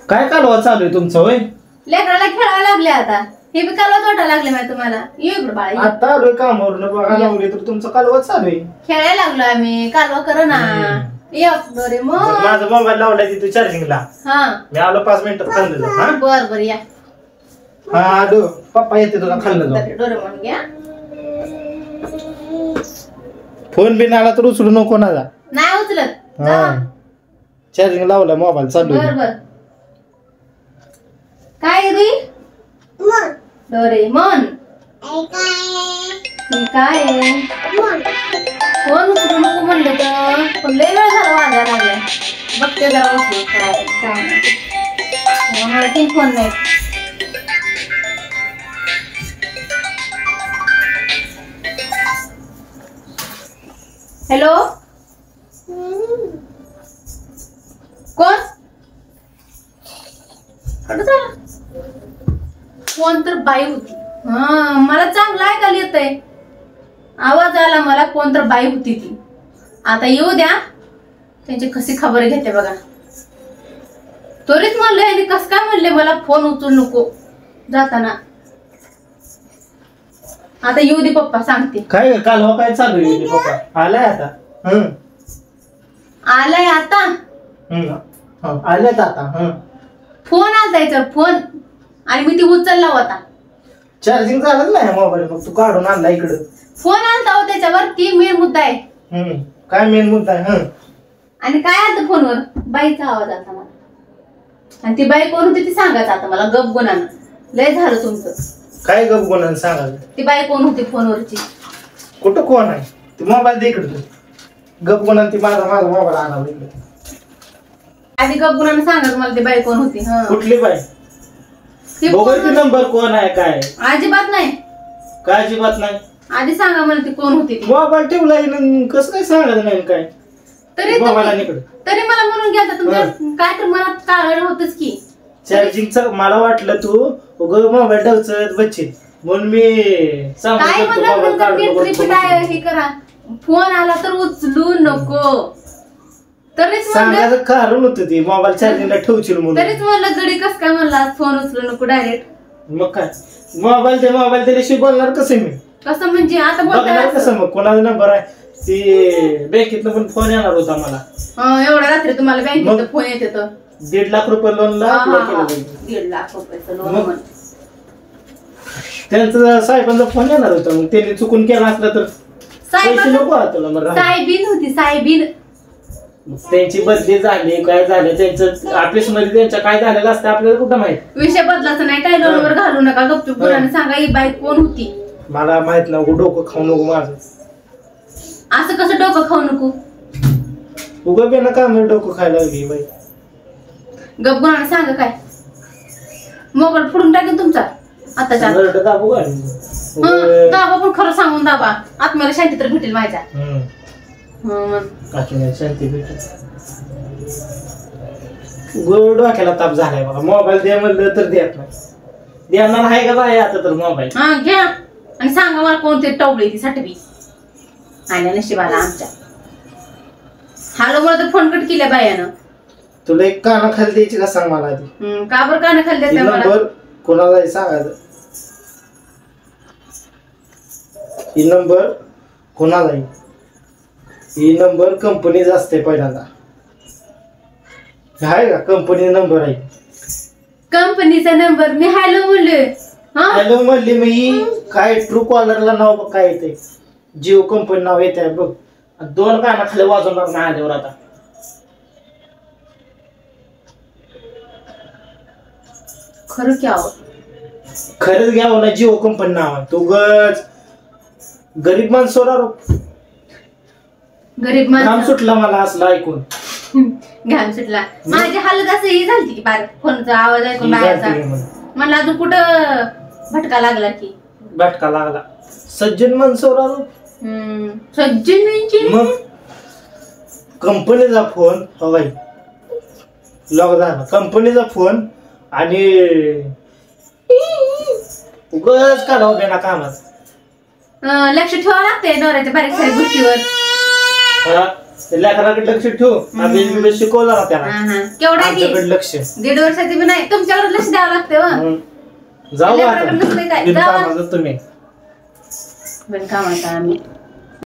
काय कालवा चालू आहे तुमचं? होय, लेकराला खेळायला लागले आता. हे बी कालवा वाटायला लागले माहिती तुम्हाला. ये इकडे बाळा. आता आलोय कामावरून बघा लावली तर तुमचं कालवा चालू आहे. खेळायला लागलो आम्ही. कालवा कर ना. ये बरे मग. माझा मोबाईल लावलाय तिथे चार्जिंगला. हा मी आलो 5 मिनिटात खाल्लं जाऊ. हा बर बर या. हा आलो. पप्पा येते तुला खाल्लं जाऊ. डोरेमॉन घ्या. फोन बिन आला तर उचलू नको ना. नाही उचलत. चार्जिंग लावला मोबाईल चालू आहे. बर बर. काय रे? डोरेमॉन. काय फोन उचलू नको म्हणलं तर पण लय वेळ झाला वाजायला लागलाय. बघते जरा उचलू काय काय नाही. फोन नाही. हॅलो कोण? फोन तर बाई होती. मला चांगलं ऐकायला येतंय. आवाज आला मला. कोण तर बाई होती ती. आता येऊ द्या. त्यांची कशी खबर घेते बघा. तरीच म्हणले आणि कस काय म्हणले मला फोन उचलू नको जाताना. आता येऊ दे पप्पा सांगते. काय कालवा काय चालू आहे पप्पा? आलाय आता. आलाय आता. आल्यात आता. फोन आलता याच्यावर फोन आणि मी ती उचलला होता. चार्जिंग झालं नाही मोबाईल मग तू काढून आणला इकडं. फोन आलता हो त्याच्यावर. ती मेन मुद्दा आहे. काय मेन मुद्दा आहे? आणि काय आलत फोनवर? बाईचा आवाज आलता मला. आणि ती बाई कोण होती ती सांगायचं आता मला गप गुणानं. लय झालं तुमचं. काय गप गुणानं सांगायचं? ती बाई कोण होती फोनवरची? कुठं कोण आहे? ती मोबाईल दे इकडे. गप गुणानं ती माझा मोबाईल आणावा इकडे. आधी गप गुणानं सांगा मला ती बाई कोण होती. कुठली बाई? बघू नंबर कोण आहे काय? अजिबात नाही. काय अजिबात नाही? आधी सांगा मला ती कोण होती. मोबाईल ठेवलाय कसं काय सांगायचं नाही काय? तरी मला म्हणून घ्यायचं तुमच्या काय तर मनात काळ होतच की. चार्जिंगचं मला वाटलं तू उग मोबाईल ठेवच बच्चे म्हणून मी काय म्हणलं हे करा. फोन आला तर उचलू नको. तरीच सांगायचं कारण होतं ती मोबाईल चार्जिंगला ठेवशील म्हणून. तरीच म्हणलं गडी कस काय म्हणला फोन उचलू नको डायरेक्ट. मग काय मोबाईल दिल्याशिवाय बोलणार कसं मी? कसं म्हणजे आता बोलणार कसं? मग कोणाचा नंबर आहे? ती बँकेतनं पण फोन येणार होता मला. एवढ्या रात्री तुम्हाला बँकेत फोन येत होतं. 1.5 लाख रुपये लोनला. 1.5 लाख रुपयाचं लोन. त्यांचा साहेबांचा फोन येणार होता. मग त्यांनी चुकून केला असला तर पैसे नको तुला. साहेबीन होती साहेबीन. त्यांची बदली झाली काय झालं त्यांचं ऑफिस मध्ये त्यांच्या काय झालेलं असतं आपल्याला कुठं माहित. विषय बदलाचा नाही. काय लोनवर घालू नका. गपचूप बोलाने सांगा ही बाई कोण होती. मला माहित नको. डोकं खाऊ नको माझं. असं कसं डोकं खाऊ नको? उगा बेना का डोकं खायला लागली बाई. गप गुणाने सांगा काय. मोबाईल फोडून टाकेन तुमचा आता. दाबू का? दाबा पण खरं सांगून दाबा. आत्म्याला शांती तर भेटेल माझ्या. शांती भेटेल. डोक्याला ताप झालाय बघा. मोबाईल द्या म्हणलं तर देत नाही. देणार आहे का बाई आता तर मोबाईल? घ्या आणि सांगा मला कोणते टवळे ती साठवी आणि नशिबाला आमच्या. हॅलो मला तर फोन कट केल्या बायानं. तुला एक काना खाली द्यायची का सांग मला आधी. का बरं काना खाली द्यायचा मला? नंबर कोणाला सांगायचं? ही नंबर कोणाला? ही नंबर कंपनीचा असते पहिल्यांदा. आहे का कंपनी नंबर आहे? कंपनीचा नंबर. मी हॅलो म्हणले. हॅलो म्हणली मी. काय ट्रू कॉलरला नाव बघ काय येते. जिओ कंपनी नाव येते बघ. 2 काना खाली वाजवणार नाही आल्यावर आता. खरं घ्यावं. खरंच घ्यावं ना. जिओ कंपनी नाव आहे. तू गरीब माणसावर गरीब घाम सुटला मला असलं ऐकून. घाम सुटला. माझी हालत असं ही झाली की बाहेर फोनचा आवाज ऐकून बाहेरचा. मला अजून कुठं भटका लागला की. भटका लागला. सज्जन माणसावर सज्जन मग कंपनीचा फोन. हो बाई लॉक झाला कंपनीचा फोन. आणि उगाच काढावं बेना कामात. लक्ष ठेवावं लागतंय नवऱ्याच्या बारीक सारीक गोष्टीवर. लेकराकडे लक्ष ठेवू आम्ही शिकवलं ना त्याला केवढा आहे आमच्याकडे लक्ष 1.5 वर्षाची बी नाही तुमच्याकडे लक्ष द्यावं लागतं हो. जाऊ लेकराकडे नसतंय काय? आता तुम्ही बिनकामाचा आम्ही